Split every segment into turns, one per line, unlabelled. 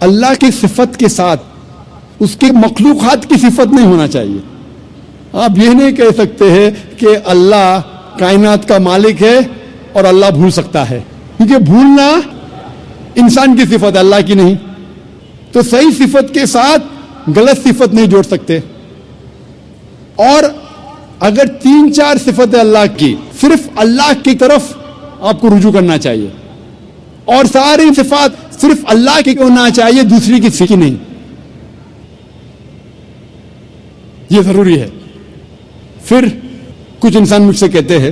اللہ کی صفت کے ساتھ اس کے مخلوقات کی صفت نہیں ہونا چاہیے. آپ یہ نہیں کہہ سکتے ہیں کہ اللہ کائنات کا مالک ہے اور اللہ بھول سکتا ہے، کیونکہ بھولنا انسان کی صفت ہے، اللہ کی نہیں. تو صحیح صفت کے ساتھ غلط صفت نہیں جوڑ سکتے. اور اگر 3-4 صفتیں اللہ کی، صرف اللہ کی طرف آپ کو رجوع کرنا چاہیے، اور ساری صفات صرف اللہ کی ہونا چاہیے، دوسری کسی کی نہیں. یہ ضروری ہے. پھر کچھ انسان مجھ سے کہتے ہیں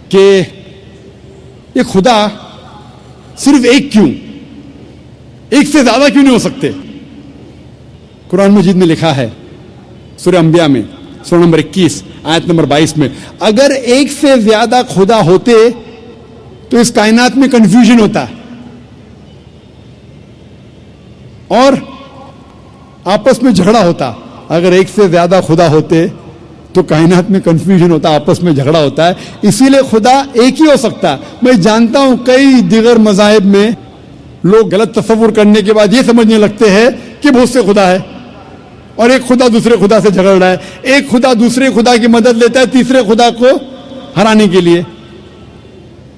کہ یہ خدا صرف ایک کیوں، ایک سے زیادہ کیوں نہیں ہو سکتے؟ قرآن مجید میں لکھا ہے سورہ انبیاء میں سورہ نمبر 21 آیت نمبر 22 میں، اگر ایک سے زیادہ خدا ہوتے تو اس کائنات میں کنفیوژن ہوتا اور آپس میں جھگڑا ہوتا. اگر ایک سے زیادہ خدا ہوتے تو کائنات میں کنفیوژن ہوتا، آپس میں جھگڑا ہوتا ہے. اسی لیے خدا ایک ہی ہو سکتا ہے. میں جانتا ہوں کئی دیگر مذاہب میں لوگ غلط تصور کرنے کے بعد یہ سمجھنے لگتے ہیں کہ بہت سے خدا ہے اور ایک خدا دوسرے خدا سے جھگڑ رہا ہے، ایک خدا دوسرے خدا کی مدد لیتا ہے تیسرے خدا کو ہرانے کے لیے،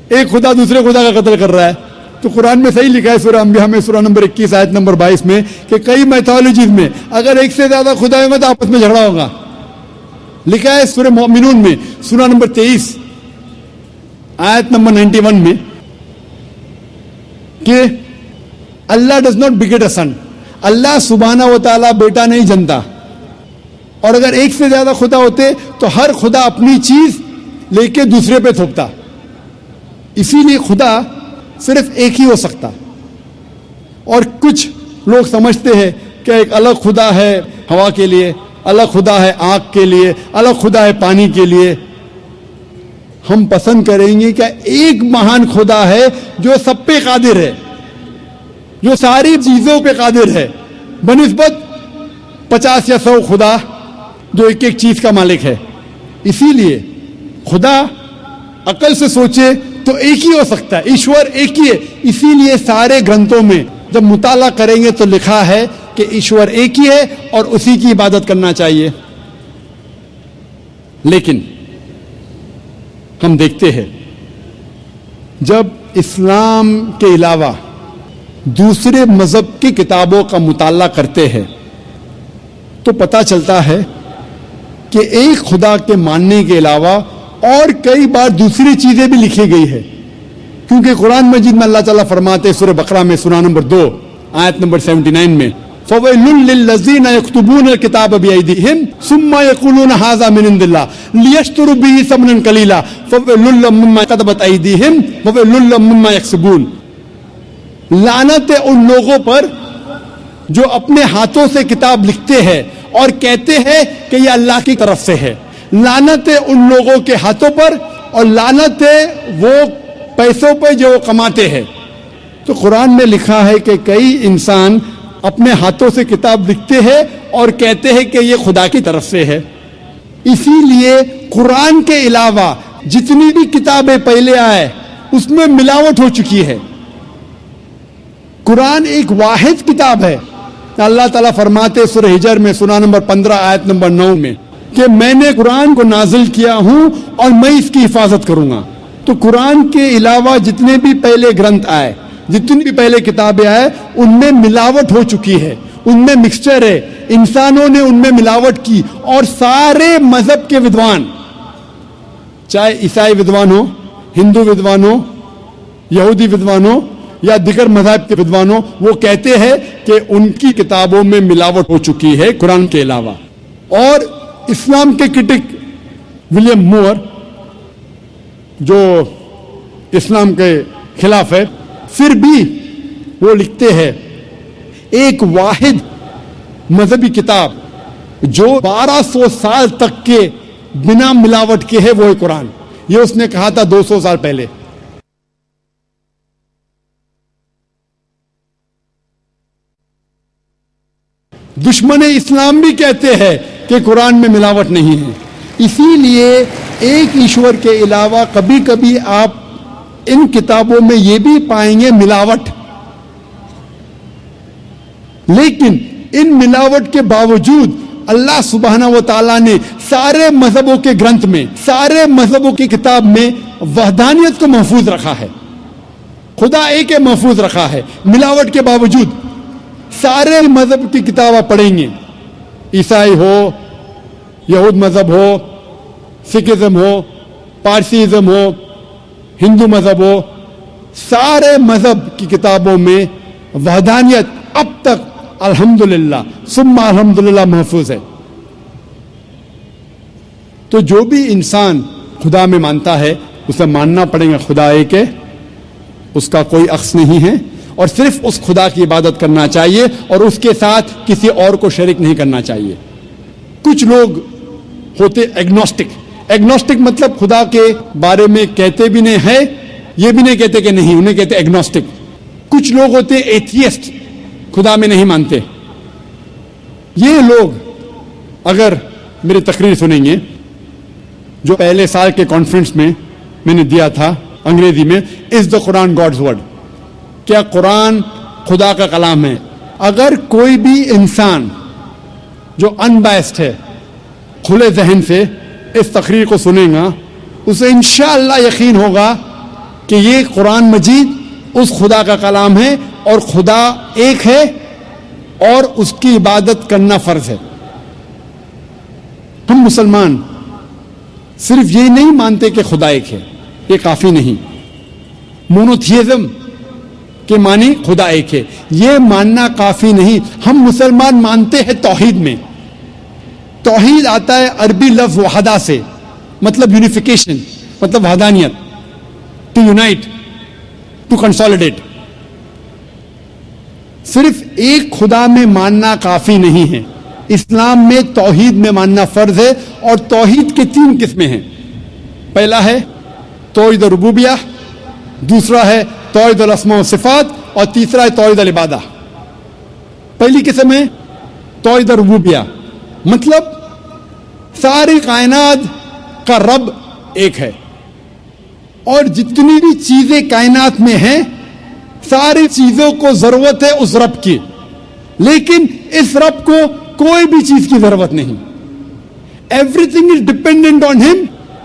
ایک خدا دوسرے خدا کا قتل کر رہا ہے. تو قرآن میں صحیح لکھا ہے سورہ انبیاء میں سورہ نمبر 21 آیت نمبر 22 میں کہ کئی میتھولوجیز میں اگر ایک سے زیادہ خدا ہوگا تو آپس میں جھگڑا ہوگا. لکھا ہے سورہ مومنون میں سورہ نمبر 23 آیت نمبر 91 میں کہ اللہ ڈز ناٹ بگیٹ اے سن، اللہ سبحانہ و تعالیٰ بیٹا نہیں جنتا. اور اگر ایک سے زیادہ خدا ہوتے تو ہر خدا اپنی چیز لے کے دوسرے پہ تھوپتا. اسی لیے خدا صرف ایک ہی ہو سکتا. اور کچھ لوگ سمجھتے ہیں کہ ایک الگ خدا ہے ہوا کے لیے، الگ خدا ہے آگ کے لیے، الگ خدا ہے پانی کے لیے. ہم پسند کریں گے کہ ایک مہان خدا ہے جو سب پہ قادر ہے، جو ساری چیزوں پہ قادر ہے، بنسبت 50 یا 100 خدا جو ایک ایک چیز کا مالک ہے. اسی لیے خدا عقل سے سوچے تو ایک ہی ہو سکتا ہے، ایشور ایک ہی ہے. اسی لیے سارے گرنتھوں میں جب مطالعہ کریں گے تو لکھا ہے کہ ایشور ایک ہی ہے اور اسی کی عبادت کرنا چاہیے. لیکن ہم دیکھتے ہیں جب اسلام کے علاوہ دوسرے مذہب کی کتابوں کا مطالعہ کرتے ہیں تو پتہ چلتا ہے کہ ایک خدا کے ماننے کے علاوہ اور کئی بار دوسری چیزیں بھی لکھی گئی ہے. کیونکہ قرآن مجید میں اللہ تعالیٰ فرماتے ہیں سورہ بقرہ میں سورہ نمبر 2 آیت نمبر 79 میں فَوَيْلٌ لِّلَّذِينَ يَكْتُبُونَ الْكِتَابَ بِأَيْدِيهِمْ ثُمَّ يَقُولُونَ هَٰذَا مِنْ عِندِ اللَّهِ لِيَشْتَرُوا بِهِ ثَمَنًا قَلِيلًا فَوَيْلٌ لَّهُم مِّمَّا كَتَبَتْ أَيْدِيهِمْ وَوَيْلٌ لَّهُم مِّمَّا يَكْسِبُونَ. لعنت ہے ان لوگوں پر جو اپنے ہاتھوں سے کتاب لکھتے ہیں اور کہتے ہیں کہ یہ اللہ کی طرف سے ہے. لعنت ہے ان لوگوں کے ہاتھوں پر اور لعنت ہے وہ پیسوں پہ جو کماتے ہیں. تو قرآن میں لکھا ہے کہ کئی انسان اپنے ہاتھوں سے کتاب لکھتے ہیں اور کہتے ہیں کہ یہ خدا کی طرف سے ہے. اسی لیے قرآن کے علاوہ جتنی بھی کتابیں پہلے آئے اس میں ملاوٹ ہو چکی ہے. قرآن ایک واحد کتاب ہے. اللہ تعالیٰ فرماتے سورہ ہجر میں سورہ نمبر 15 آیت نمبر 9 میں کہ میں نے قرآن کو نازل کیا ہوں اور میں اس کی حفاظت کروں گا. تو قرآن کے علاوہ جتنے بھی پہلے گرنتھ آئے، جتنی بھی پہلے کتابیں آئے، ان میں ملاوٹ ہو چکی ہے، ان میں مکسچر ہے. انسانوں نے ان میں ملاوٹ کی اور سارے مذہب کے ودوان، چاہے عیسائی ودوان ہو، ہندو ودوان ہو، یہودی ودوان ہو یا دیگر مذہب کے ودوان ہو، وہ کہتے ہیں کہ ان کی کتابوں میں ملاوٹ ہو چکی ہے قرآن کے علاوہ. اور اسلام کے کرٹک ولیم مور جو اسلام کے خلاف ہے، پھر بھی وہ لکھتے ہیں ایک واحد مذہبی کتاب جو 1200 سال تک کے بنا ملاوٹ کے ہے وہ ہے قرآن. یہ اس نے کہا تھا 200 سال پہلے. دشمن اسلام بھی کہتے ہیں کہ قرآن میں ملاوٹ نہیں ہے. اسی لیے ایک ایشور کے علاوہ کبھی کبھی آپ ان کتابوں میں یہ بھی پائیں گے ملاوٹ. لیکن ان ملاوٹ کے باوجود اللہ سبحانہ و تعالیٰ نے سارے مذہبوں کے گرنتھ میں، سارے مذہبوں کی کتاب میں وحدانیت کو محفوظ رکھا ہے، خدا ایک محفوظ رکھا ہے ملاوٹ کے باوجود۔ سارے مذہب کی کتاب آپ پڑھیں گے، عیسائی ہو، یہود مذہب ہو، سکھزم ہو، پارسیزم ہو، ہندو مذہب ہو، سارے مذہب کی کتابوں میں وحدانیت اب تک الحمدللہ ثم الحمدللہ محفوظ ہے۔ تو جو بھی انسان خدا میں مانتا ہے اسے ماننا پڑے گا خدا ایک ہے، اس کا کوئی عکس نہیں ہے، اور صرف اس خدا کی عبادت کرنا چاہیے اور اس کے ساتھ کسی اور کو شریک نہیں کرنا چاہیے۔ کچھ لوگ ہوتے ایگنوسٹک مطلب خدا کے بارے میں کہتے بھی نہیں ہے، یہ بھی نہیں کہتے کہ نہیں، انہیں کہتے ایگنوسٹک۔ کچھ لوگ ہوتے ایتھیسٹ، خدا میں نہیں مانتے۔ یہ لوگ اگر میری تقریر سنیں گے جو پہلے سال کے کانفرنس میں میں نے دیا تھا انگریزی میں، از دا قرآن گاڈز ورڈ، کیا قرآن خدا کا کلام ہے؟ اگر کوئی بھی انسان جو انبائسڈ ہے کھلے ذہن سے اس تقریر کو سنے گا، اسے انشاءاللہ یقین ہوگا کہ یہ قرآن مجید اس خدا کا کلام ہے اور خدا ایک ہے اور اس کی عبادت کرنا فرض ہے۔ ہم مسلمان صرف یہ نہیں مانتے کہ خدا ایک ہے، یہ کافی نہیں۔ مونوتھیزم کے معنی خدا ایک ہے، یہ ماننا کافی نہیں۔ ہم مسلمان مانتے ہیں توحید میں۔ توحید آتا ہے عربی لفظ وحدہ سے، مطلب یونیفیکیشن، مطلب وحدانیت، ٹو یونائٹ، ٹو کنسالیڈیٹ۔ صرف ایک خدا میں ماننا کافی نہیں ہے، اسلام میں توحید میں ماننا فرض ہے، اور توحید کے 3 قسمیں ہیں۔ پہلا ہے توحید الربوبیہ، دوسرا ہے توحید الاسماء و صفات، اور تیسرا ہے توحید العبادہ۔ پہلی قسم ہے توحید الربوبیہ، مطلب ساری کائنات کا رب ایک ہے، اور جتنی بھی چیزیں کائنات میں ہیں ساری چیزوں کو ضرورت ہے اس رب کی، لیکن اس رب کو کوئی بھی چیز کی ضرورت نہیں۔ Everything is dependent on ہم،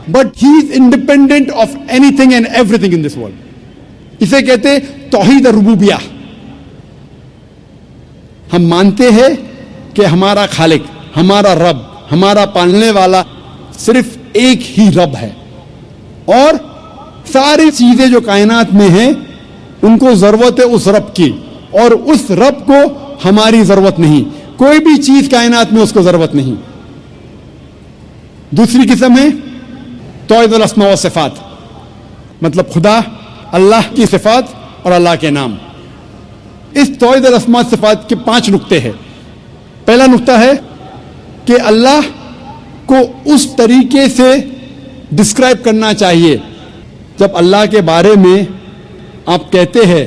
but he is independent of anything and everything in this world. اسے کہتے ہیں توحید الربوبیہ۔ ہم مانتے ہیں کہ ہمارا خالق، ہمارا رب، ہمارا پالنے والا صرف ایک ہی رب ہے، اور ساری چیزیں جو کائنات میں ہیں ان کو ضرورت ہے اس رب کی، اور اس رب کو ہماری ضرورت نہیں، کوئی بھی چیز کائنات میں اس کو ضرورت نہیں۔ دوسری قسم ہے توحید الاسماء و صفات، مطلب خدا، اللہ کی صفات اور اللہ کے نام۔ اس توحید الاسماء و صفات کے 5 نقطے ہیں۔ پہلا نقطہ ہے کہ اللہ کو اس طریقے سے ڈسکرائب کرنا چاہیے، جب اللہ کے بارے میں آپ کہتے ہیں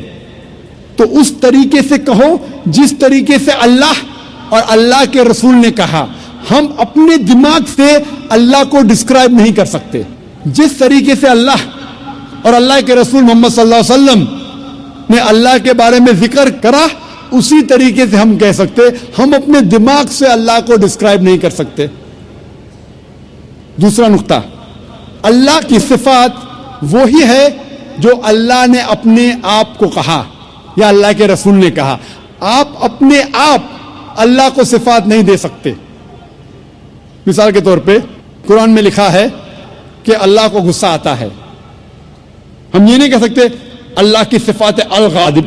تو اس طریقے سے کہو جس طریقے سے اللہ اور اللہ کے رسول نے کہا۔ ہم اپنے دماغ سے اللہ کو ڈسکرائب نہیں کر سکتے۔ جس طریقے سے اللہ اور اللہ کے رسول محمد صلی اللہ علیہ وسلم نے اللہ کے بارے میں ذکر کرا، اسی طریقے سے ہم کہہ سکتے۔ ہم اپنے دماغ سے اللہ کو ڈسکرائب نہیں کر سکتے۔ دوسرا نقطہ، اللہ کی صفات وہی ہے جو اللہ نے اپنے آپ کو کہا یا اللہ کے رسول نے کہا۔ آپ اپنے آپ اللہ کو صفات نہیں دے سکتے۔ مثال کے طور پہ قرآن میں لکھا ہے کہ اللہ کو غصہ آتا ہے، ہم یہ نہیں کہہ سکتے اللہ کی صفات الغاضب،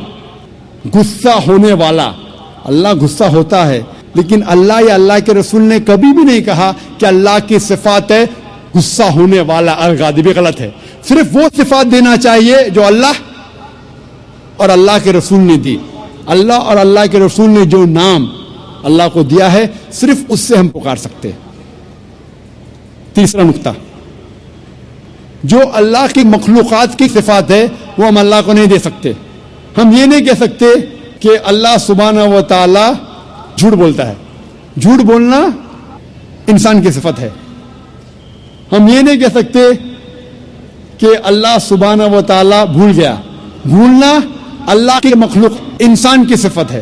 غصہ ہونے والا۔ اللہ غصہ ہوتا ہے، لیکن اللہ یا اللہ کے رسول نے کبھی بھی نہیں کہا کہ اللہ کی صفات ہے غصہ ہونے والا الغاضب۔ غلط ہے۔ صرف وہ صفات دینا چاہیے جو اللہ اور اللہ کے رسول نے دی۔ اللہ اور اللہ کے رسول نے جو نام اللہ کو دیا ہے صرف اس سے ہم پکار سکتے ہیں۔ تیسرا نقطہ، جو اللہ کی مخلوقات کی صفات ہے وہ ہم اللہ کو نہیں دے سکتے۔ ہم یہ نہیں کہہ سکتے کہ اللہ سبحانہ و تعالی جھوٹ بولتا ہے۔ جھوٹ بولنا انسان کی صفت ہے۔ ہم یہ نہیں کہہ سکتے کہ اللہ سبحانہ و تعالی بھول گیا۔ بھولنا اللہ کی مخلوق انسان کی صفت ہے۔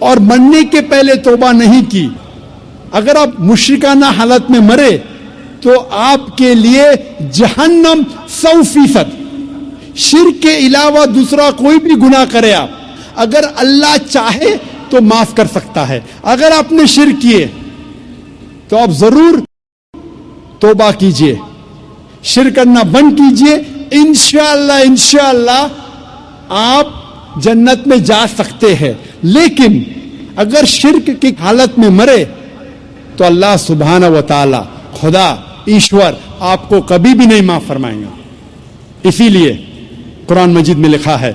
اور مرنے کے پہلے توبہ نہیں کی، اگر آپ مشرکانہ حالت میں مرے تو آپ کے لیے جہنم 100%۔ شرک کے علاوہ دوسرا کوئی بھی گناہ کرے آپ، اگر اللہ چاہے تو معاف کر سکتا ہے۔ اگر آپ نے شرک کیے تو آپ ضرور توبہ کیجئے، شرک کرنا بند کیجئے، انشاءاللہ آپ جنت میں جا سکتے ہیں۔ لیکن اگر شرک کی حالت میں مرے تو اللہ سبحانہ و تعالی، خدا ایشور آپ کو کبھی بھی نہیں معاف فرمائیں گا۔ اسی لیے قرآن مجید میں لکھا ہے،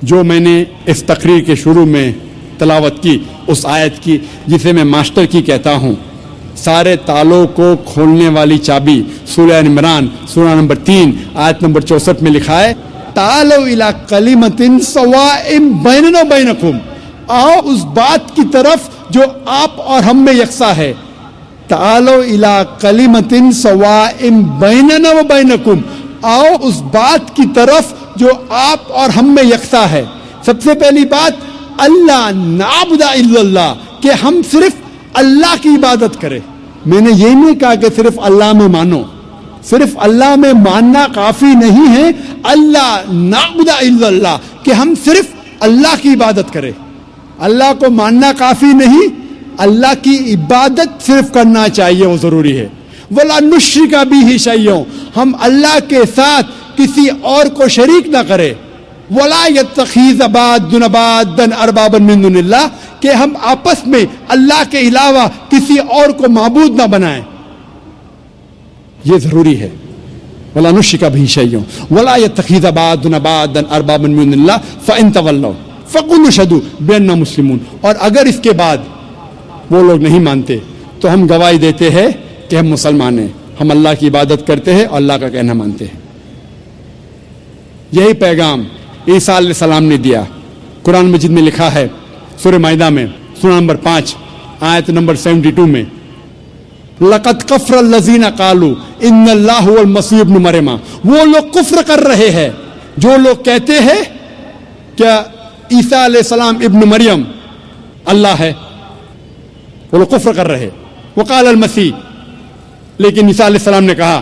جو میں نے اس تقریر کے شروع میں تلاوت کی، اس آیت کی جسے میں ماسٹر کی کہتا ہوں، سارے تالوں کو کھولنے والی چابی، سورہ عمران سورہ نمبر 3 آیت نمبر 64 میں لکھا ہے، تعالوا الی کلمۃ سواء بیننا و بینکم، آؤ اس بات کی طرف جو آپ اور ہم میں یکساں ہے۔ تعالوا الی کلمۃ سواء بیننا و بینکم، آؤ اس بات کی طرف جو آپ اور ہم میں یکساں ہے۔ سب سے پہلی بات، اللہ نعبد الا اللہ، کہ ہم صرف اللہ کی عبادت کریں۔ میں نے یہ نہیں کہا کہ صرف اللہ میں مانو، صرف اللہ میں ماننا کافی نہیں ہے، اللہ نعبد الا اللہ، کہ ہم صرف اللہ کی عبادت کریں۔ اللہ کو ماننا کافی نہیں، اللہ کی عبادت صرف کرنا چاہیے، وہ ضروری ہے۔ وَلَا نُشْرِكَ بِهِ شَيْئًا، ہم اللہ کے ساتھ کسی اور کو شریک نہ کرے۔ وَلَا يَتَّخِذَ بَعْضُنَا بَعْضًا أَرْبَابًا مِّن دُونِ اللَّهِ، کہ ہم آپس میں اللہ کے علاوہ کسی اور کو معبود نہ بنائیں، یہ ضروری ہے۔ وَلَا نُشْرِكَ بِهِ شَيْئًا وَلَا يَتَّخِذَ بَعْضُنَا بَعْضًا أَرْبَابًا مِّن دُونِ اللَّهِ فَإِن تَوَلَّوْا فَقُولُوا اشْهَدُوا بِأَنَّا مُسْلِمُونَ، اور اگر اس کے بعد وہ لوگ نہیں مانتے تو ہم گواہی دیتے ہیں کہ ہم مسلمان ہیں، ہم اللہ کی عبادت کرتے ہیں اور اللہ کا کہنا مانتے ہیں۔ یہی پیغام عیسیٰ علیہ السلام نے دیا۔ قرآن مجید میں لکھا ہے سورہ مائدہ میں سورہ نمبر 5 آیت نمبر 72 میں، لَقَدْ كَفَرَ الَّذِينَ قَالُوا إِنَّ اللَّهَ هُوَ الْمَسِيحُ ابْنُ مَرْیَمَ، وہ لوگ کفر کر رہے ہیں جو لوگ کہتے ہیں کیا عیسیٰ علیہ السلام ابن مریم اللہ ہے، وہ لوگ کفر کر رہے۔ وقال المسیح، لیکن عیسیٰ علیہ السلام نے کہا،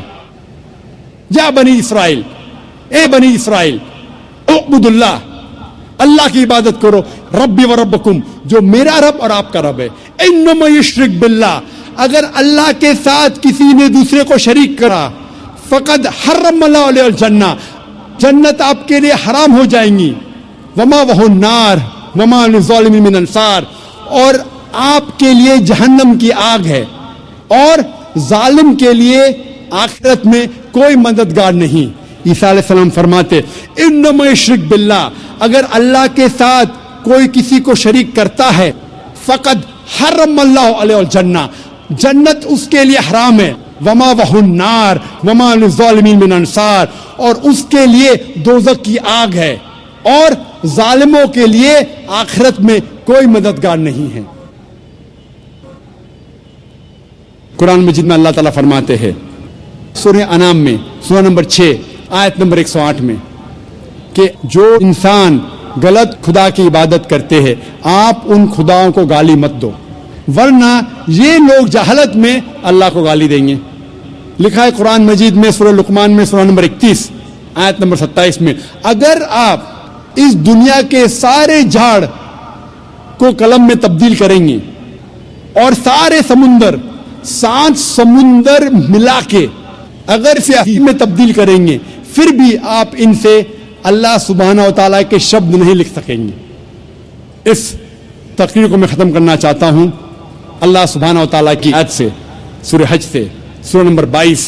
یا بنی اسرائیل، اے بنی اسرائیل، اعبد اللہ، اللہ کی عبادت کرو، ربی و ربکم، جو میرا رب اور آپ کا رب ہے۔ انما یشرک باللہ، اگر اللہ کے ساتھ کسی نے دوسرے کو شریک کرا، فقد حرم اللہ علیہ الجنہ، جنت آپ کے لیے حرام ہو جائیں گی، وما وہ النار وما للظالمین من انصار، اور آپ کے لیے جہنم کی آگ ہے، اور ظالم کے لیے آخرت میں کوئی مددگار نہیں۔ عیسیٰ علیہ السلام فرماتے، انما یشرک باللہ، اگر اللہ کے ساتھ کوئی کسی کو شریک کرتا ہے، فقد حرم اللہ علیہ الجنہ، جنت اس کے لیے حرام ہے، وما وہ النار وما للظالمین من انصار، اور اس کے لیے دوزخ کی آگ ہے، اور ظالموں کے لیے آخرت میں کوئی مددگار نہیں ہے۔ قرآن مجید میں اللہ تعالیٰ فرماتے ہیں سورہ انعام میں سورہ نمبر 6 آیت نمبر 108 میں کہ جو انسان غلط خدا کی عبادت کرتے ہیں آپ ان خداؤں کو گالی مت دو، ورنہ یہ لوگ جہالت میں اللہ کو گالی دیں گے۔ لکھا ہے قرآن مجید میں سورہ لقمان میں سورہ نمبر 31 آیت نمبر 27 میں، اگر آپ اس دنیا کے سارے جھاڑ کو قلم میں تبدیل کریں گے اور سارے سمندر 7 سمندر ملا کے اگر سیاسی میں تبدیل کریں گے، پھر بھی آپ ان سے اللہ سبحانہ و تعالیٰ کے شبد نہیں لکھ سکیں گے۔ اس تقریر کو میں ختم کرنا چاہتا ہوں اللہ سبحانہ و تعالیٰ کی آیت سے، سورہ حج سے، سورہ نمبر 22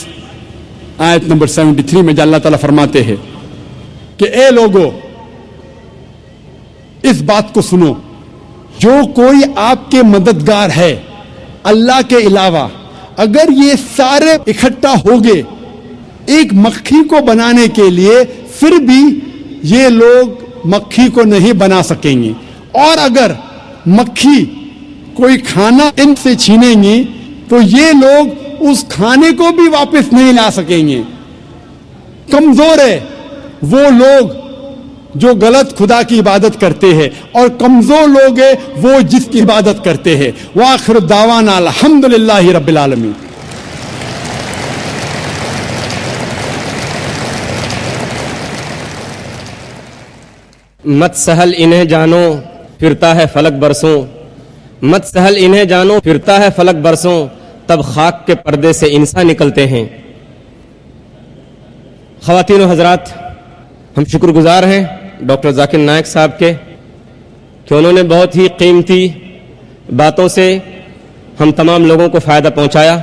آیت نمبر 73 میں، جہاں اللہ تعالیٰ فرماتے ہیں کہ اے لوگو اس بات کو سنو، جو کوئی آپ کے مددگار ہے اللہ کے علاوہ، اگر یہ سارے اکٹھا ہو گئے ایک مکھی کو بنانے کے لیے، پھر بھی یہ لوگ مکھی کو نہیں بنا سکیں گے، اور اگر مکھی کوئی کھانا ان سے چھینیں گی تو یہ لوگ اس کھانے کو بھی واپس نہیں لا سکیں گے۔ کمزور ہے وہ لوگ جو غلط خدا کی عبادت کرتے ہیں، اور کمزور لوگ ہیں وہ جس کی عبادت کرتے ہیں۔ وآخر دعوانا الحمدللہ رب العالمین۔
مت سہل انہیں جانو پھرتا ہے فلک برسوں، مت سہل انہیں جانو پھرتا ہے فلک برسوں، تب خاک کے پردے سے انسان نکلتے ہیں۔ خواتین و حضرات، ہم شکر گزار ہیں ڈاکٹر ذاکر نائک صاحب کے کہ انہوں نے بہت ہی قیمتی باتوں سے ہم تمام لوگوں کو فائدہ پہنچایا۔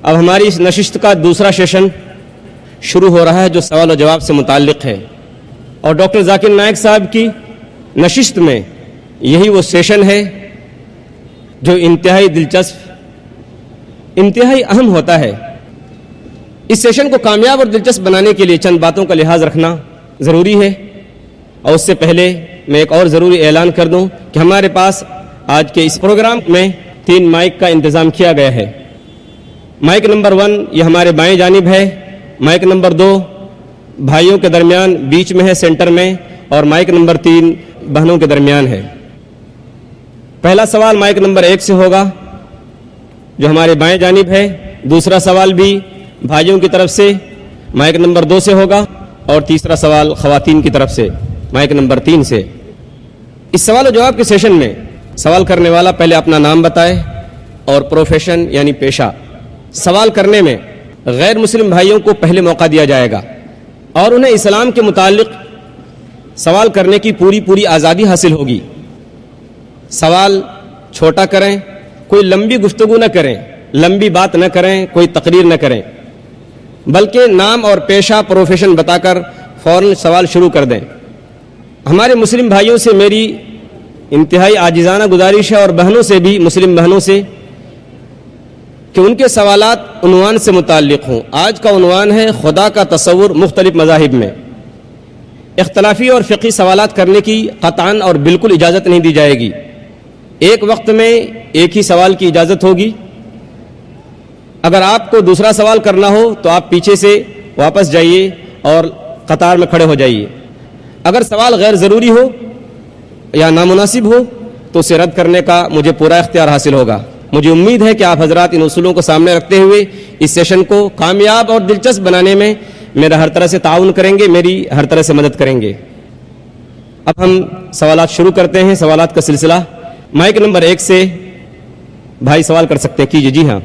اب ہماری اس نشست کا دوسرا سیشن شروع ہو رہا ہے جو سوال و جواب سے متعلق ہے، اور ڈاکٹر ذاکر نائک صاحب کی نشست میں یہی وہ سیشن ہے جو انتہائی دلچسپ، انتہائی اہم ہوتا ہے۔ اس سیشن کو کامیاب اور دلچسپ بنانے کے لیے چند باتوں کا لحاظ رکھنا ضروری ہے، اور اس سے پہلے میں ایک اور ضروری اعلان کر دوں کہ ہمارے پاس آج کے اس پروگرام میں 3 مائک کا انتظام کیا گیا ہے۔ مائک نمبر 1 یہ ہمارے بائیں جانب ہے، مائک نمبر 2 بھائیوں کے درمیان بیچ میں ہے سینٹر میں، اور مائک نمبر 3 بہنوں کے درمیان ہے۔ پہلا سوال مائک نمبر 1 سے ہوگا جو ہمارے بائیں جانب ہے، دوسرا سوال بھی بھائیوں کی طرف سے مائک نمبر 2 سے ہوگا، اور تیسرا سوال خواتین کی طرف سے مائک نمبر 3 سے۔ اس سوال و جواب کے سیشن میں سوال کرنے والا پہلے اپنا نام بتائے اور پروفیشن یعنی پیشہ۔ سوال کرنے میں غیر مسلم بھائیوں کو پہلے موقع دیا جائے گا، اور انہیں اسلام کے متعلق سوال کرنے کی پوری آزادی حاصل ہوگی۔ سوال چھوٹا کریں، کوئی لمبی گفتگو نہ کریں، لمبی بات نہ کریں، کوئی تقریر نہ کریں، بلکہ نام اور پیشہ پروفیشن بتا کر فوراً سوال شروع کر دیں۔ ہمارے مسلم بھائیوں سے میری انتہائی عاجزانہ گزارش ہے، اور بہنوں سے بھی، مسلم بہنوں سے، کہ ان کے سوالات عنوان سے متعلق ہوں۔ آج کا عنوان ہے خدا کا تصور مختلف مذاہب میں۔ اختلافی اور فقہی سوالات کرنے کی قطعاً اور بالکل اجازت نہیں دی جائے گی۔ ایک وقت میں ایک ہی سوال کی اجازت ہوگی۔ اگر آپ کو دوسرا سوال کرنا ہو تو آپ پیچھے سے واپس جائیے اور قطار میں کھڑے ہو جائیے۔ اگر سوال غیر ضروری ہو یا نامناسب ہو تو اسے رد کرنے کا مجھے پورا اختیار حاصل ہوگا۔ مجھے امید ہے کہ آپ حضرات ان اصولوں کو سامنے رکھتے ہوئے اس سیشن کو کامیاب اور دلچسپ بنانے میں میرا ہر طرح سے تعاون کریں گے، میری ہر طرح سے مدد کریں گے۔ اب ہم سوالات شروع کرتے ہیں، سوالات کا سلسلہ۔ مائک نمبر 1 سے بھائی سوال کر سکتے ہیں، کیجیے۔ جی ہاں۔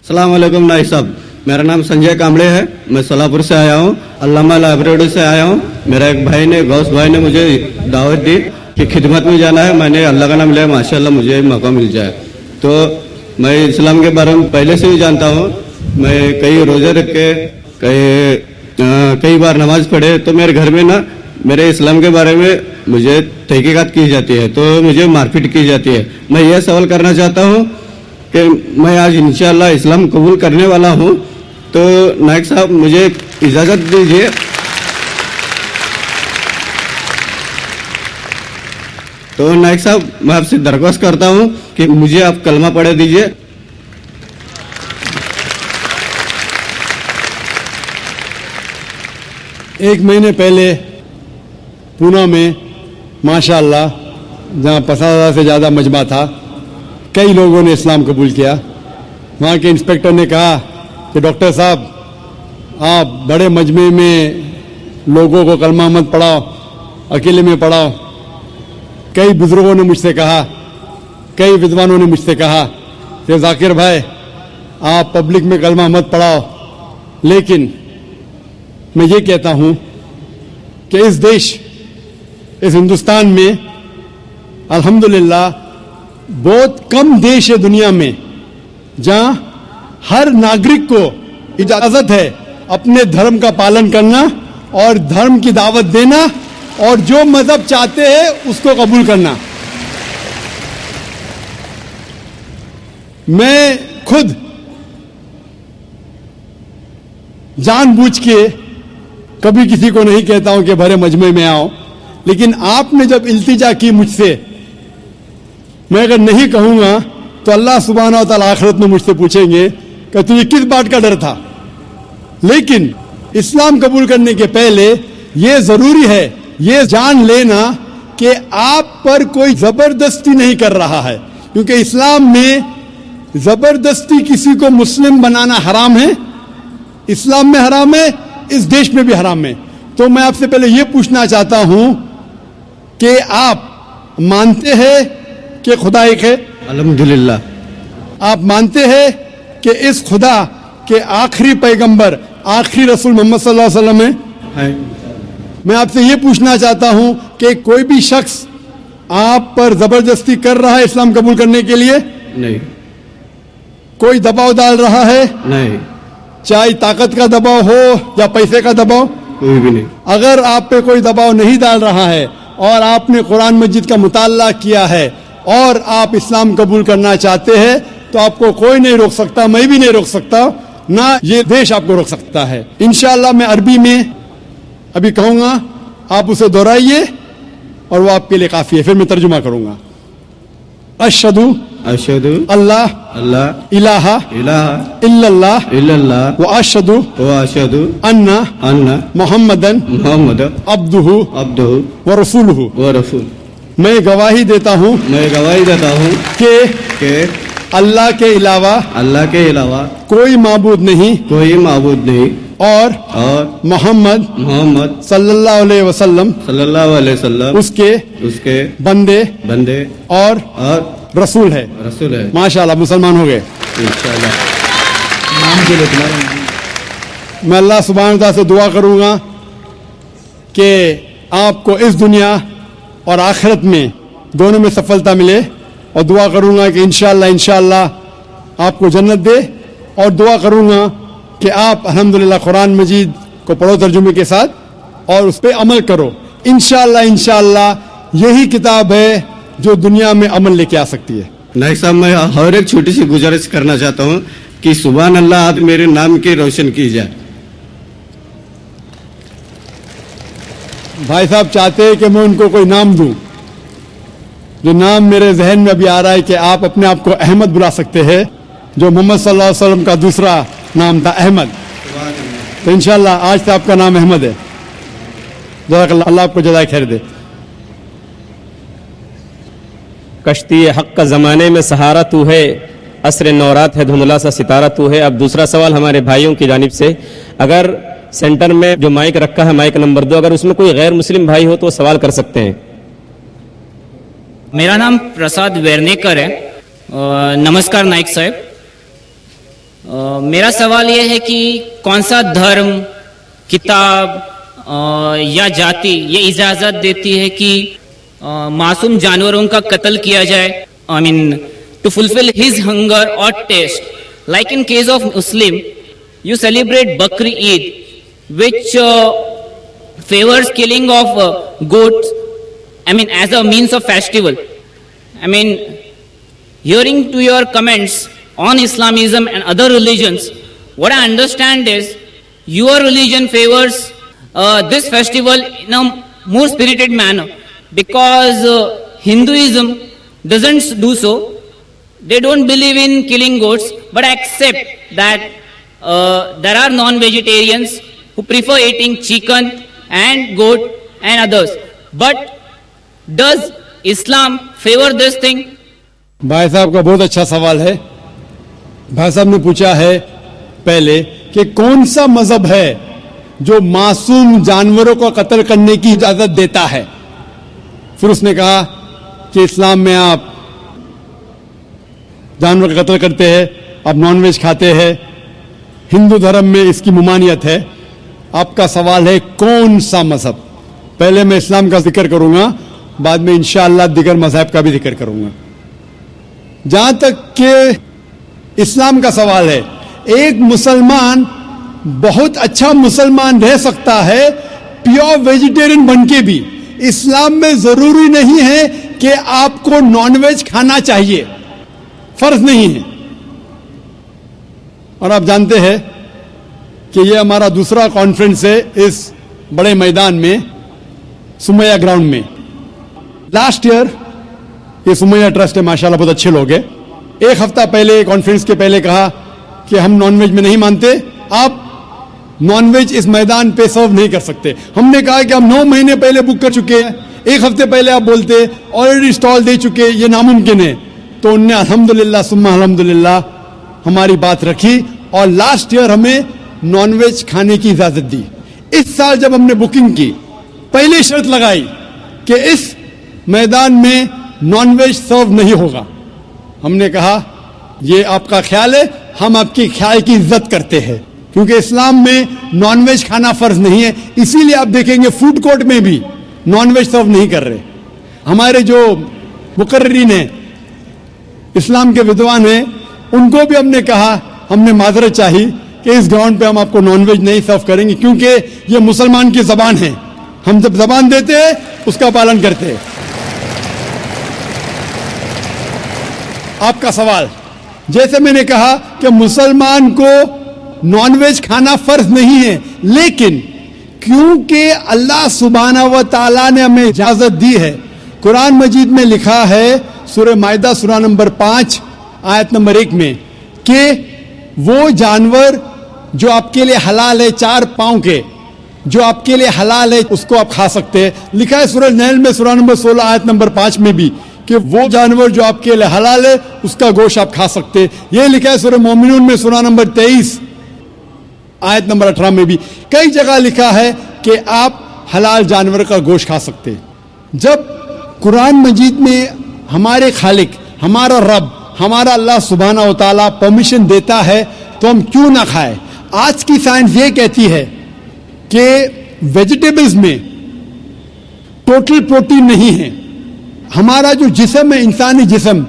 السلام علیکم نائک صاحب، میرا نام سنجے کامڑے ہے، میں سولاپور سے آیا ہوں، علامہ لائبریری سے آیا ہوں۔ میرا ایک بھائی نے، غوث بھائی نے مجھے دعوت دی کہ خدمت میں جانا ہے، میں نے اللہ کا نام لیا، ماشاءاللہ مجھے موقع مل جائے۔ تو میں اسلام کے بارے میں پہلے سے ہی جانتا ہوں، میں کئی روزے رکھ کے کئی بار نماز پڑھے، تو میرے گھر میں نا میرے اسلام کے بارے میں مجھے تحقیقات کی جاتی ہے، تو مجھے مارپیٹ کی جاتی ہے۔ میں یہ سوال کرنا چاہتا ہوں کہ میں آج انشاءاللہ اسلام قبول کرنے والا ہوں، تو نائک صاحب مجھے اجازت دیجیے۔ تو نائک صاحب میں آپ سے درخواست کرتا ہوں کہ مجھے آپ کلمہ پڑھ دیجیے۔
ایک مہینے پہلے پونا میں ماشاءاللہ جہاں 50,000 سے زیادہ مجمع تھا، کئی لوگوں نے اسلام قبول کیا۔ وہاں کے انسپیکٹر نے کہا کہ ڈاکٹر صاحب آپ بڑے مجمع میں لوگوں کو کلمہ مت پڑھاؤ، اکیلے میں پڑھاؤ۔ کئی بزرگوں نے مجھ سے کہا، کئی ودوانوں نے مجھ سے کہا کہ ذاکر بھائی آپ پبلک میں کلمہ مت پڑھاؤ، لیکن میں یہ کہتا ہوں کہ اس دیش، اس ہندوستان میں الحمدللہ بہت کم دیش ہے دنیا میں جہاں ہر ناگرک کو اجازت ہے اپنے دھرم کا پالن کرنا اور دھرم کی دعوت دینا اور جو مذہب چاہتے ہیں اس کو قبول کرنا۔ میں خود جان بوجھ کے کبھی کسی کو نہیں کہتا ہوں کہ بھرے مجمع میں آؤ، لیکن آپ نے جب التجا کی مجھ سے، میں اگر نہیں کہوں گا تو اللہ سبحانہ و تعالیٰ آخرت میں مجھ سے پوچھیں گے کہ تجھے کس بات کا ڈر تھا۔ لیکن اسلام قبول کرنے کے پہلے یہ ضروری ہے یہ جان لینا کہ آپ پر کوئی زبردستی نہیں کر رہا ہے، کیونکہ اسلام میں زبردستی کسی کو مسلم بنانا حرام ہے، اسلام میں حرام ہے، اس دیش میں بھی حرام ہے۔ تو میں آپ سے پہلے یہ پوچھنا چاہتا ہوں کہ آپ مانتے ہیں کہ خدا ایک ہے؟
الحمدللہ۔
آپ مانتے ہیں کہ اس خدا کے آخری پیغمبر آخری رسول محمد صلی اللہ علیہ وسلم ہیں؟ میں آپ سے یہ پوچھنا چاہتا ہوں کہ کوئی بھی شخص آپ پر زبردستی کر رہا ہے اسلام قبول کرنے کے لیے؟
نہیں۔
کوئی دباؤ ڈال رہا ہے؟
نہیں،
چاہے طاقت کا دباؤ ہو یا پیسے کا دباؤ؟
کوئی بھی نہیں۔
اگر آپ پہ کوئی دباؤ نہیں ڈال رہا ہے اور آپ نے قرآن مجید کا مطالعہ کیا ہے اور آپ اسلام قبول کرنا چاہتے ہیں تو آپ کو کوئی نہیں روک سکتا، میں بھی نہیں روک سکتا، نہ یہ دیش آپ کو روک سکتا ہے۔ انشاءاللہ میں عربی میں ابھی کہوں گا، آپ اسے دہرائیے اور وہ آپ کے لیے کافی ہے، پھر میں ترجمہ کروں گا۔ اشہدو
اشہد
اللہ
اللہ
الہ
الہ
الا اللہ
الا اللہ
واشہدو
واشہد
ان
ان
محمدن
محمد
عبدہ
عبدہ
ورسولہ۔
ورسول۔
میں گواہی دیتا ہوں
میں گواہی دیتا ہوں کہ
اللہ کے علاوہ
اللہ کے علاوہ
کوئی معبود نہیں
کوئی معبود نہیں
اور محمد
محمد
صلی اللہ علیہ وسلم
صلی اللہ علیہ وسلم
اس کے بندے اور رسول ہے۔
رسول ہے۔
ماشاءاللہ مسلمان ہو گئے
انشاءاللہ۔
میں اللہ سبحانہ وتعالیٰ سے دعا کروں گا کہ آپ کو اس دنیا اور آخرت میں دونوں میں سفلتا ملے، اور دعا کروں گا کہ انشاءاللہ آپ کو جنت دے، اور دعا کروں گا کہ آپ الحمدللہ قرآن مجید کو پڑھو ترجمے کے ساتھ اور اس پہ عمل کرو۔ انشاءاللہ یہی کتاب ہے جو دنیا میں عمل لے کے آ سکتی ہے۔
نائک صاحب، میں اور ایک چھوٹی سی گزارش کرنا چاہتا ہوں کہ سبحان اللہ آپ میرے نام کی روشن کی جائے۔
بھائی صاحب چاہتے ہیں کہ میں ان کو کوئی نام دوں، جو نام میرے ذہن میں ابھی آ رہا ہے کہ آپ اپنے آپ کو احمد بلا سکتے ہیں، جو محمد صلی اللہ علیہ وسلم کا دوسرا نام تھا احمد، تو انشاءاللہ آج سے آپ کا نام احمد ہے۔ جزاک اللہ، اللہ آپ کو جزائے خیر دے۔
کشتی حق کا زمانے میں سہارا تو ہے، عصر نورات ہے دھندلا سا ستارہ تو ہے۔ اب دوسرا سوال ہمارے بھائیوں کی جانب سے، اگر سینٹر میں جو مائک رکھا ہے مائک نمبر 2، اگر اس میں کوئی غیر مسلم بھائی ہو تو وہ سوال کر سکتے ہیں۔
میرا نام پرساد ویرنیکر ہے۔ نمسکار نائک صاحب، میرا سوال یہ ہے کہ کون سا دھرم، کتاب یا جاتی یہ اجازت دیتی ہے کہ معصوم جانوروں کا قتل کیا جائے، to fulfill his hunger or taste. Like in case of Muslim, you celebrate Bakri Eid, which favors killing of goats, as a means of festival. Hearing to your comments on Islamism and other religions, what I understand is your religion favors this festival in a more spirited manner, because Hinduism doesn't do so. They don't believe in killing goats, but accept that there are non-vegetarians who prefer eating chicken and goat and others. But does Islam favor this thing?
بھائی صاحب کا بہت اچھا سوال ہے۔ بھائی صاحب نے پوچھا ہے پہلے کہ کون سا مذہب ہے جو معصوم جانوروں کو قتل کرنے کی اجازت دیتا ہے۔ پھر اس نے کہا کہ اسلام میں آپ جانور کا قتل کرتے ہیں، آپ نان ویج کھاتے ہیں، ہندو دھرم میں اس کی ممانعت ہے۔ آپ کا سوال ہے کون سا مذہب؟ پہلے میں اسلام کا ذکر کروں گا، بعد میں انشاءاللہ دیگر مذہب کا بھی ذکر کروں گا۔ جہاں تک کہ اسلام کا سوال ہے، ایک مسلمان بہت اچھا مسلمان رہ سکتا ہے پیور ویجیٹیرین بن کے بھی۔ اسلام میں ضروری نہیں ہے کہ آپ کو نان ویج کھانا چاہیے، فرض نہیں ہے۔ اور آپ جانتے ہیں کہ یہ ہمارا دوسرا کانفرنس ہے اس بڑے میدان میں، سمیہ گراؤنڈ میں۔ لاسٹ ایئر یہ سمیہ ٹرسٹ ہے، ماشاءاللہ بہت اچھے لوگ ہیں۔ ایک ہفتہ پہلے کانفرنس کے پہلے کہا کہ ہم نان ویج میں نہیں مانتے، آپ نان ویج اس میدان پہ سرو نہیں کر سکتے. ہم نے کہا کہ ہم 9 مہینے پہلے بک کر چکے ہیں, 1 ہفتے پہلے آپ بولتے آلریڈی اسٹال دے چکے, یہ ناممکن ہے. تو ان نے الحمدللہ ثم الحمدللہ ہماری بات رکھی اور لاسٹ ایئر ہمیں نان ویج کھانے کی اجازت دی. اس سال جب ہم نے بکنگ کی, پہلی شرط لگائی کہ اس میدان میں نان ویج سرو نہیں ہوگا. ہم نے کہا یہ آپ کا خیال ہے, ہم آپ کے خیال کی عزت کرتے ہیں, کیونکہ اسلام میں نان ویج کھانا فرض نہیں ہے. اسی لیے آپ دیکھیں گے فوڈ کورٹ میں بھی نان ویج سرو نہیں کر رہے. ہمارے جو مقررین ہیں, اسلام کے ودوان ہیں, ان کو بھی ہم نے کہا, ہم نے معذرت چاہی کہ اس گراؤنڈ پہ ہم آپ کو نان ویج نہیں سرو کریں گے, کیونکہ یہ مسلمان کی زبان ہے. ہم جب زبان دیتے ہیں اس کا پالن کرتے ہیں. آپ کا سوال, جیسے میں نے کہا کہ مسلمان کو نان ویج کھانا فرض نہیں ہے, لیکن کیونکہ اللہ سبحانہ و تعالیٰ نے ہمیں اجازت دی ہے. قرآن مجید میں لکھا ہے سورہ مائدہ سورہ نمبر 5 آیت نمبر 1 میں کہ وہ جانور جو آپ کے لیے حلال ہے 4 پاؤں کے, جو آپ کے لیے حلال ہے اس کو آپ کھا سکتے ہیں. لکھا ہے سورہ نیل میں سورہ نمبر 16 آیت نمبر 5 میں بھی کہ وہ جانور جو آپ کے لیے حلال ہے اس کا گوشت آپ کھا سکتے. یہ لکھا ہے سورہ مومنون میں سورہ نمبر 23 آیت نمبر 18 میں بھی. کئی جگہ لکھا ہے کہ آپ حلال جانور کا گوشت کھا سکتے. جب قرآن مجید میں ہمارے خالق, ہمارا رب, ہمارا اللہ سبحانہ و تعالیٰ پرمیشن دیتا ہے تو ہم کیوں نہ کھائیں. آج کی سائنس یہ کہتی ہے کہ ویجیٹیبلز میں ٹوٹل پروٹین نہیں ہے. ہمارا جو جسم ہے, انسانی جسم,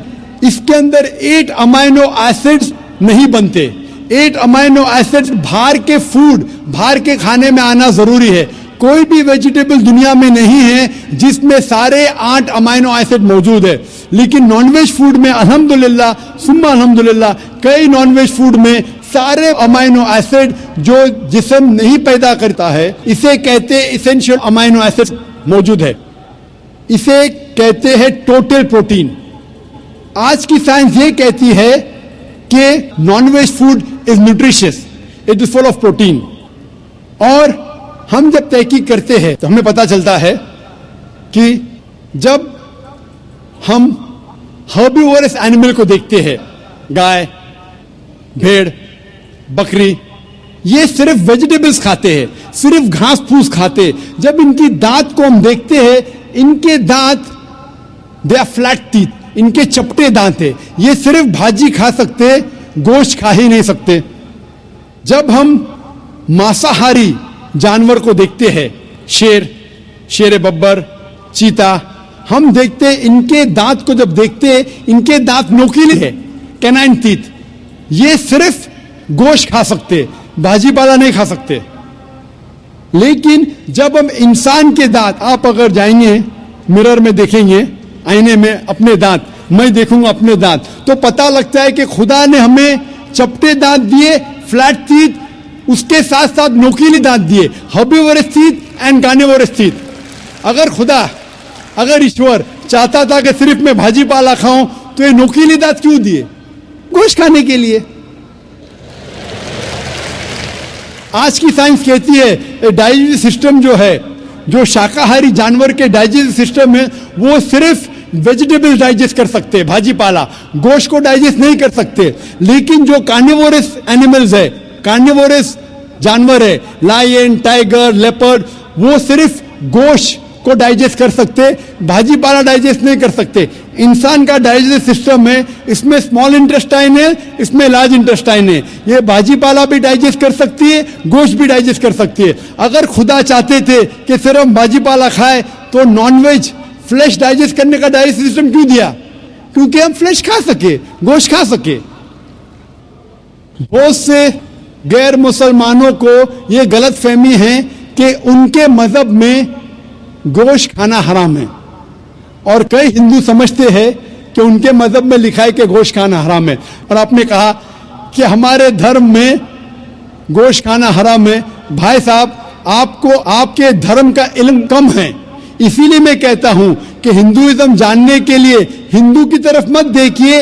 اس کے اندر 8 امائنو ایسڈز نہیں بنتے. 8 امائنو ایسڈز باہر کے فوڈ, باہر کے کھانے میں آنا ضروری ہے. کوئی بھی ویجیٹیبل دنیا میں نہیں ہے جس میں سارے 8 امائنو ایسڈ موجود ہے. لیکن نان ویج فوڈ میں الحمدللہ ثم الحمدللہ کئی نان ویج فوڈ میں سارے امائنو ایسڈ جو جسم نہیں پیدا کرتا ہے, اسے کہتے ایسینشیل امائنو ایسڈ موجود ہے. اسے کہتے ہیں ٹوٹل پروٹین. آج کی سائنس یہ کہتی ہے کہ non veg food is nutritious, it is full of protein. اور ہم جب تحقیق کرتے ہیں تو ہمیں پتہ چلتا ہے کہ جب ہم ہربیورس اینیمل کو دیکھتے ہیں, گائے, بھیڑ, بکری, یہ صرف ویجیٹیبلز کھاتے ہیں, صرف گھاس پھوس کھاتے ہیں. جب ان کی دانت کو ہم دیکھتے ہیں, ان کے دانت دے آر فلیٹ ٹیتھ, ان کے چپٹے دانت ہیں. یہ صرف بھاجی کھا سکتے, گوشت کھا ہی نہیں سکتے. جب ہم ماساہاری جانور کو دیکھتے ہیں, شیر ببر, چیتا, ہم دیکھتے ان کے دانت کو جب دیکھتے ان کے دانت نوکیلے ہیں, کینائن ٹیتھ. یہ صرف گوشت کھا سکتے, بھاجی پالا نہیں کھا سکتے. لیکن جب ہم انسان کے دانت, آپ اگر جائیں گے مرر میں دیکھیں گے, آئینے میں اپنے دانت, میں دیکھوں گا اپنے دانت, تو پتہ لگتا ہے کہ خدا نے ہمیں چپٹے دانت دیے, فلیٹ ٹیتھ, اس کے ساتھ ساتھ نوکیلی دانت دیے, herbivores teeth and carnivorous teeth. اگر ایشور چاہتا تھا کہ صرف میں بھاجی پالا کھاؤں تو یہ نوکیلی دانت کیوں دیے؟ گوشت کھانے کے لیے. آج کی سائنس کہتی ہے ڈائجسٹو سسٹم جو ہے, جو شاکاہاری جانور کے ڈائجسٹو سسٹم ہے, وہ صرف ویجیٹیبل ڈائجسٹ کر سکتے, بھاجی پالا, گوشت کو ڈائجسٹ نہیں کر سکتے. لیکن جو کارنیورس اینیملز ہے, کارنیورس جانور ہے, لائن, ٹائیگر, لیپرڈ, وہ صرف گوشت کو ڈائجسٹ کر سکتے, بھاجی پالا ڈائجسٹ نہیں کر سکتے. انسان کا ڈائجسٹ سسٹم ہے, اس میں اسمال انٹسٹائن ہے, اس میں لارج انٹسٹائن ہے. یہ بھاجی پالا بھی ڈائجسٹ کر سکتی ہے, گوشت بھی ڈائجسٹ کر سکتی ہے. اگر خدا چاہتے تھے کہ صرف ہم بھاجی پالا کھائے تو نان ویج فلیش ڈائجسٹ کرنے کا ڈائجسٹ سسٹم کیوں دیا؟ کیونکہ ہم فلیش کھا سکے, گوشت کھا سکے. بہت سے غیر مسلمانوں کو یہ غلط فہمی ہے کہ ان کے مذہب میں گوشت کھانا حرام ہے, اور کئی ہندو سمجھتے ہیں کہ ان کے مذہب میں لکھا ہے کہ گوشت کھانا حرام ہے. اور آپ نے کہا کہ ہمارے دھرم میں گوشت کھانا حرام ہے. بھائی صاحب, آپ کو آپ کے دھرم کا علم کم ہے, اسی لیے میں کہتا ہوں کہ ہندوازم جاننے کے لیے ہندو کی طرف مت دیکھیے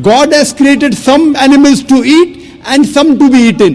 God has created some animals to eat and some to be eaten.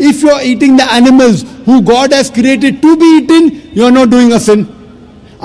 If you are eating the animals who God has created to be eaten, you are not doing a sin.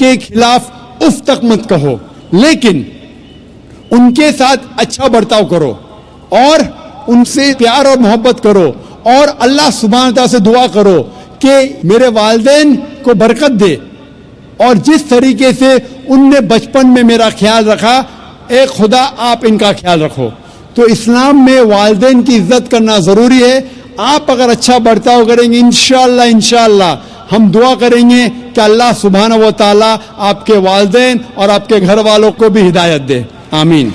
کے خلاف if تک مت کہو، لیکن ان کے ساتھ اچھا برتاؤ کرو اور ان سے پیار اور محبت کرو، اور اللہ سبحانہ تعالیٰ سے دعا کرو کہ میرے والدین کو برکت دے، اور جس طریقے سے ان نے بچپن میں میرا خیال رکھا، اے خدا آپ ان کا خیال رکھو۔ تو اسلام میں والدین کی عزت کرنا ضروری ہے۔ آپ اگر اچھا برتاؤ کریں گے انشاءاللہ ہم دعا کریں گے کہ اللہ سبحانہ و تعالیٰ آپ کے والدین اور آپ کے گھر والوں کو بھی ہدایت دے، آمین۔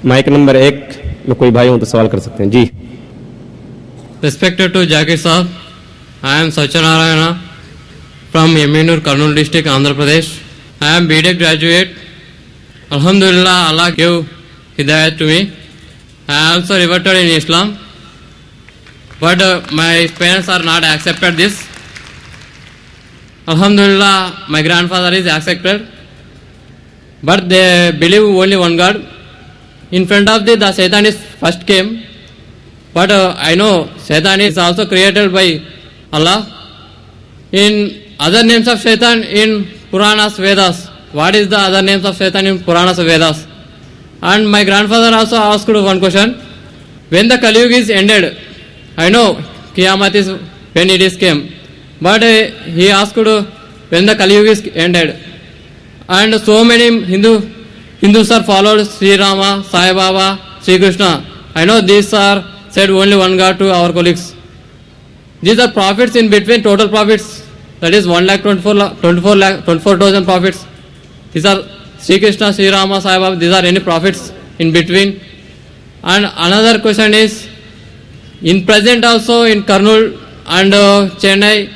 مائک نمبر 1 میں کوئی بھائی ہوں تو سوال کر سکتے ہیں جی۔
Respected to Zakir Saab, I am Satyanarayana from Yemenur, Kurnool district, Andhra Pradesh. I am BTech graduate. Alhamdulillah, Allah gave hidayat to me. I also reverted in Islam, but my parents are not accepted this. Alhamdulillah, my grandfather is accepted, but they believe only one God. In front of the Satan is first came, but I know Satan is also created by Allah. In other names of Satan in Puranas, Vedas, what is the other names of Satan in Puranas, Vedas? And my grandfather also asked one question, when the Kali Yuga is ended, I know Qiyamah is when it is came, but he asked when the Kali Yuga is ended, and so many Hindus are followed Sri Rama, Sai Baba, Sri Krishna. I know these are said only one God to our colleagues. These are prophets in between, total prophets, that is 1,24,000 prophets. These are Sri Krishna, Sri Rama, Sai Baba, these are any prophets in between. And another question is, in present also in Kurnool and Chennai,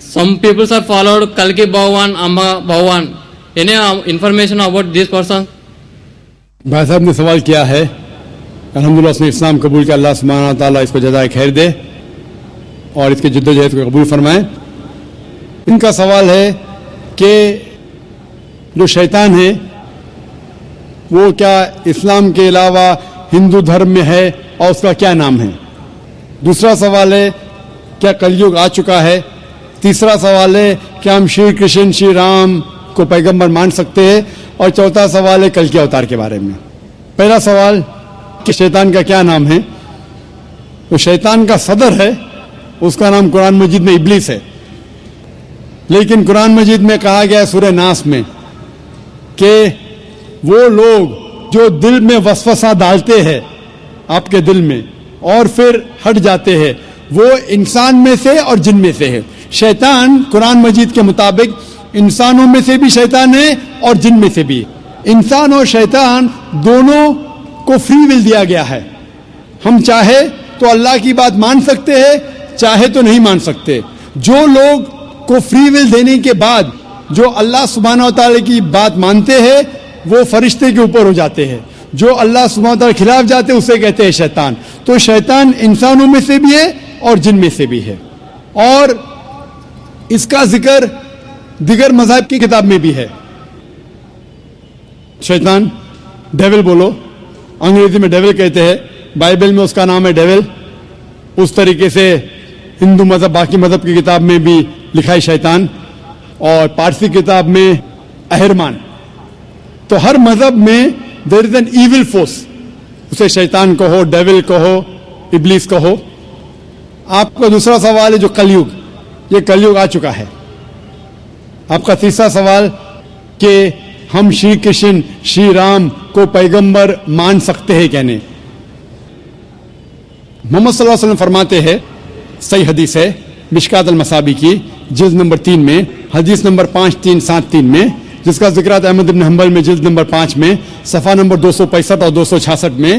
some people are followed Kalki Bhagwan, Amma Bhagwan. Any information about this person?
بھائی صاحب نے سوال کیا ہے، الحمدللہ اس نے اسلام قبول کیا، اللہ سبحانہ تعالیٰ اس کو جزائے خیر دے اور اس کے جد و جہد کو قبول فرمائے۔ ان کا سوال ہے کہ جو شیطان ہے وہ کیا اسلام کے علاوہ ہندو دھرم میں ہے اور اس کا کیا نام ہے؟ دوسرا سوال ہے کیا کلیوگ آ چکا ہے؟ تیسرا سوال ہے کیا ہم شری کرشن شری رام کو پیغمبر مان سکتے ہیں؟ اور چوتھا سوال ہے کل کے اوتار کے بارے میں۔ پہلا سوال کہ شیطان کا کیا نام ہے؟ وہ شیطان کا صدر ہے، اس کا نام قرآن مجید میں ابلیس ہے، لیکن قرآن مجید میں کہا گیا ہے سورہ ناس میں کہ وہ لوگ جو دل میں وسوسہ ڈالتے ہیں آپ کے دل میں اور پھر ہٹ جاتے ہیں، وہ انسان میں سے اور جن میں سے ہے۔ شیطان قرآن مجید کے مطابق انسانوں میں سے بھی شیطان ہے اور جن میں سے بھی۔ انسان اور شیطان دونوں کو فری ول دیا گیا ہے، ہم چاہے تو اللہ کی بات مان سکتے ہیں، چاہے تو نہیں مان سکتے۔ جو لوگ کو فری ول دینے کے بعد جو اللہ سبحانہ و تعالی کی بات مانتے ہیں وہ فرشتے کے اوپر ہو جاتے ہیں، جو اللہ سبحانہ و تعالی کے خلاف جاتے ہیں اسے کہتے ہیں شیطان۔ تو شیطان انسانوں میں سے بھی ہے اور جن میں سے بھی ہے، اور اس کا ذکر دیگر مذاہب کی کتاب میں بھی ہے۔ شیطان ڈیول بولو، انگریزی میں ڈیول کہتے ہیں، بائبل میں اس کا نام ہے ڈیول، اس طریقے سے ہندو مذہب باقی مذہب کی کتاب میں بھی لکھا ہے شیطان، اور پارسی کتاب میں اہرمان۔ تو ہر مذہب میں دیر از این ایول فورس، اسے شیطان کہو، ڈیول کہو، ابلیس کہو۔ آپ کا دوسرا سوال ہے جو کلیوگ، یہ کلیوگ آ چکا ہے۔ آپ کا تیسرا سوال کہ ہم شری کرشن شری رام کو پیغمبر مان سکتے ہیں کیا نہیں؟ محمد صلی اللہ علیہ وسلم فرماتے ہیں، صحیح حدیث ہے مشکات المصابی کی جلد نمبر 3 میں، حدیث نمبر 5373 میں، جس کا ذکر احمد بن حنبل میں جلد نمبر 5 میں صفحہ نمبر 265 اور 266 میں۔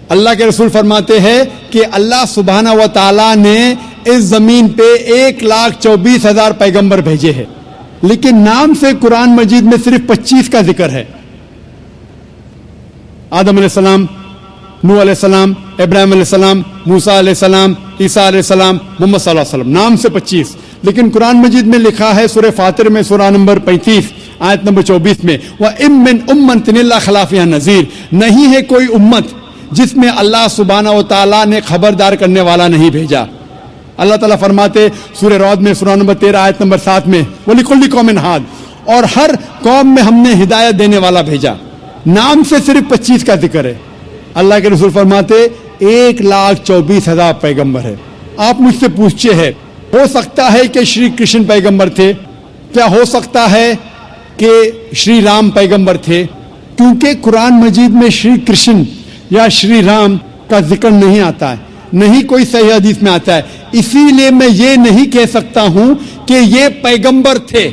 اللہ کے رسول فرماتے ہیں کہ اللہ سبحانہ و تعالیٰ نے اس زمین پہ 1,24,000 پیغمبر بھیجے ہیں، لیکن نام سے قرآن مجید میں صرف 25 کا ذکر ہے۔ آدم علیہ السلام، نوح علیہ السلام، ابراہیم علیہ السلام، موسیٰ علیہ السلام، عیسیٰ علیہ السلام، محمد صلی اللہ علیہ وسلم، نام سے 25، لیکن قرآن مجید میں لکھا ہے سورہ فاطر میں سورہ نمبر 35 آیت نمبر 24 میں، وَإِن مِّنْ أُمَّةٍ إِلَّا خَلَا فِيهَا نَذِيرٌ، نہیں ہے کوئی امت جس میں اللہ سبحانہ و تعالیٰ نے خبردار کرنے والا نہیں بھیجا۔ اللہ تعالیٰ فرماتے سورہ رعد میں سورہ نمبر 13 آیت نمبر 7 میں وَلِكُلِّ قَوْمٍ هَادٍ، اور ہر قوم میں ہم نے ہدایت دینے والا بھیجا. نام سے صرف 25 کا ذکر ہے. اللہ کے رسول فرماتے 1,24,000 پیغمبر ہے. آپ مجھ سے پوچھتے ہیں ہو سکتا ہے کہ شری کرشن پیغمبر تھے؟ کیا ہو سکتا ہے کہ شری رام پیغمبر تھے؟ کیونکہ قرآن مجید میں شری کرشن یا شری رام کا ذکر نہیں آتا ہے، نہیں کوئی صحیح حدیث میں آتا ہے. اسی لیے میں یہ نہیں کہہ سکتا ہوں کہ یہ پیغمبر تھے.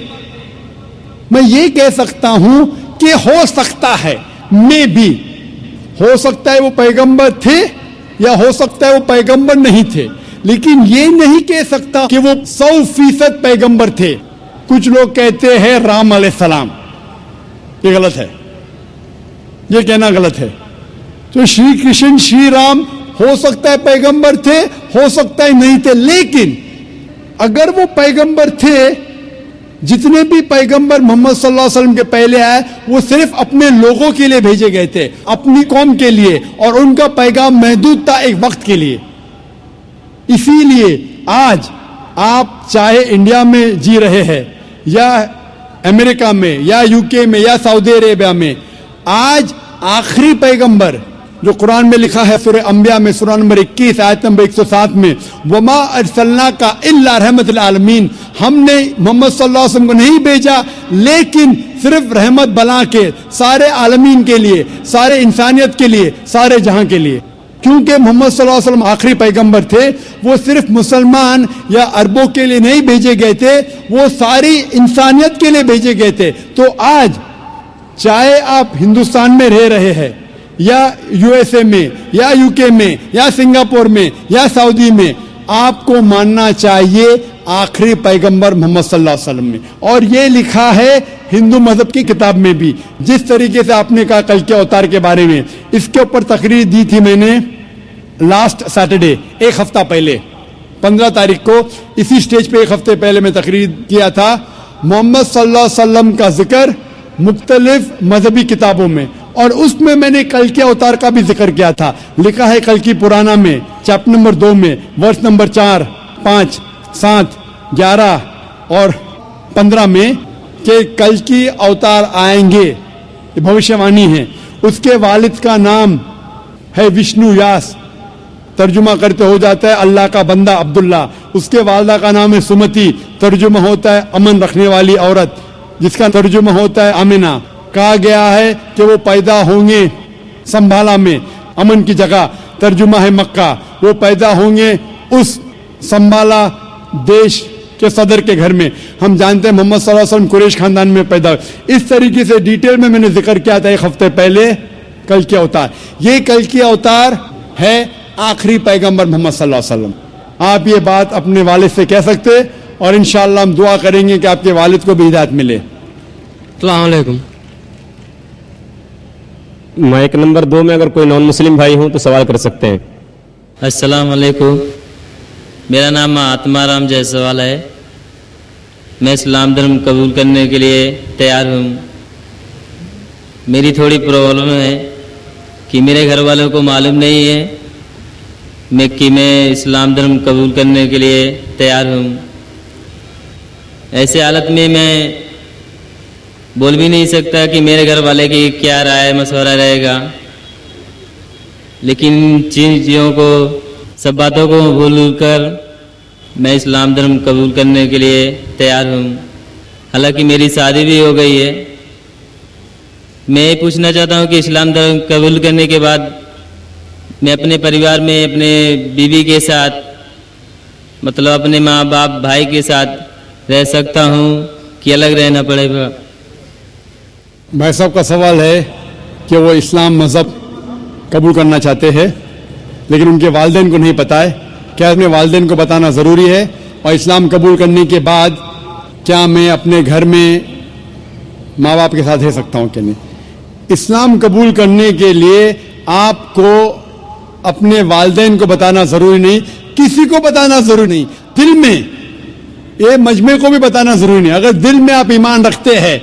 میں یہ کہہ سکتا ہوں کہ ہو سکتا ہے، میں بھی ہو سکتا ہے وہ پیغمبر تھے یا ہو سکتا ہے وہ پیغمبر نہیں تھے، لیکن یہ نہیں کہہ سکتا کہ وہ 100% پیغمبر تھے. کچھ لوگ کہتے ہیں رام علیہ السلام، یہ غلط ہے، یہ کہنا غلط ہے. تو شری کرشن شری رام ہو سکتا ہے پیغمبر تھے، ہو سکتا ہے نہیں تھے، لیکن اگر وہ پیغمبر تھے، جتنے بھی پیغمبر محمد صلی اللہ علیہ وسلم کے پہلے آئے وہ صرف اپنے لوگوں کے لیے بھیجے گئے تھے، اپنی قوم کے لیے، اور ان کا پیغام محدود تھا ایک وقت کے لیے. اسی لیے آج آپ چاہے انڈیا میں جی رہے ہیں یا امریکہ میں یا UK میں یا سعودی عربیہ میں، آج آخری پیغمبر جو قرآن میں لکھا ہے سورہ انبیاء میں سورہ نمبر 21 آیت نمبر 107 میں وَمَا أَرْسَلْنَاكَ إِلَّا رَحْمَةً لِلْعَالَمِينَ، ہم نے محمد صلی اللہ علیہ وسلم کو نہیں بھیجا لیکن صرف رحمت بنا کے سارے عالمین کے لیے، سارے انسانیت کے لیے، سارے جہاں کے لیے. کیونکہ محمد صلی اللہ علیہ وسلم آخری پیغمبر تھے، وہ صرف مسلمان یا عربوں کے لیے نہیں بھیجے گئے تھے، وہ ساری انسانیت کے لیے بھیجے گئے تھے. تو آج چاہے آپ ہندوستان میں رہ رہے ہیں یا USA میں یا UK میں یا سنگاپور میں یا سعودی میں، آپ کو ماننا چاہیے آخری پیغمبر محمد صلی اللہ علیہ وسلم میں. اور یہ لکھا ہے ہندو مذہب کی کتاب میں بھی. جس طریقے سے آپ نے کہا کل کے اوتار کے بارے میں، اس کے اوپر تقریر دی تھی میں نے لاسٹ سیٹرڈے، ایک ہفتہ پہلے 15 تاریخ کو اسی سٹیج پہ ایک ہفتے پہلے میں تقریر کیا تھا. محمد صلی اللہ علیہ وسلم کا ذکر مختلف مذہبی کتابوں میں، اور اس میں نے کل کے اوتار کا بھی ذکر کیا تھا. لکھا ہے کل کی پرانا میں چیپٹر نمبر 2 میں ورس نمبر 4 5 7 11 اور 15 میں کہ کل کی اوتار آئیں گے، یہ بھوشیہ وانی ہے. اس کے والد کا نام ہے وشنو یاس، ترجمہ کرتے ہو جاتا ہے اللہ کا بندہ عبداللہ. اس کے والدہ کا نام ہے سمتی، ترجمہ ہوتا ہے امن رکھنے والی عورت، جس کا ترجمہ ہوتا ہے آمنہ. کہا گیا ہے کہ وہ پیدا ہوں گے سنبھالا میں، امن کی جگہ، ترجمہ ہے مکہ. وہ پیدا ہوں گے اس سنبھالا دیش کے صدر کے گھر میں. ہم جانتے ہیں محمد صلی اللہ علیہ وسلم قریش خاندان میں پیدا ہوئے. اس طریقے سے ڈیٹیل میں نے ذکر کیا تھا ایک ہفتے پہلے کل کے اوتار. یہ کل کے اوتار ہے آخری پیغمبر محمد صلی اللہ علیہ وسلم. آپ یہ بات اپنے والد سے کہہ سکتے، اور انشاءاللہ ہم دعا کریں گے کہ آپ کے والد کو بھی ہدایت ملے.
السلام علیکم.
مائک نمبر 2 میں اگر کوئی نان مسلم بھائی ہوں تو سوال کر سکتے ہیں.
السلام علیکم، میرا نام آتما رام جیسوال ہے. میں اسلام دھرم قبول کرنے کے لیے تیار ہوں. میری تھوڑی پرابلم ہے کہ میرے گھر والوں کو معلوم نہیں ہے کہ میں اسلام دھرم قبول کرنے کے لیے تیار ہوں. ایسے حالت میں میں بول بھی نہیں سکتا کہ میرے گھر والے کی کیا رائے مشورہ رہے گا، لیکن جن چیزوں کو سب باتوں کو بھول کر میں اسلام دھرم قبول کرنے کے لیے تیار ہوں. حالانکہ میری شادی بھی ہو گئی ہے. میں یہ پوچھنا چاہتا ہوں کہ اسلام دھرم قبول کرنے کے بعد میں اپنے پریوار میں اپنے بیوی کے ساتھ، مطلب اپنے ماں باپ بھائی کے ساتھ رہ سکتا ہوں کہ الگ رہنا پڑے گا؟
بھائی صاحب کا سوال ہے کہ وہ اسلام مذہب قبول کرنا چاہتے ہیں لیکن ان کے والدین کو نہیں پتہ ہے. کیا اپنے والدین کو بتانا ضروری ہے؟ اور اسلام قبول کرنے کے بعد کیا میں اپنے گھر میں ماں باپ کے ساتھ رہ سکتا ہوں کہ نہیں؟ اسلام قبول کرنے کے لیے آپ کو اپنے والدین کو بتانا ضروری نہیں، کسی کو بتانا ضروری نہیں. دل میں یہ مجمع کو بھی بتانا ضروری نہیں. اگر دل میں آپ ایمان رکھتے ہیں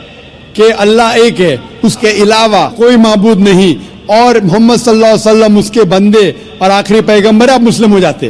کہ اللہ ایک ہے، اس کے علاوہ کوئی معبود نہیں، اور محمد صلی اللہ علیہ وسلم اس کے بندے اور آخری پیغمبر، آپ مسلم ہو جاتے.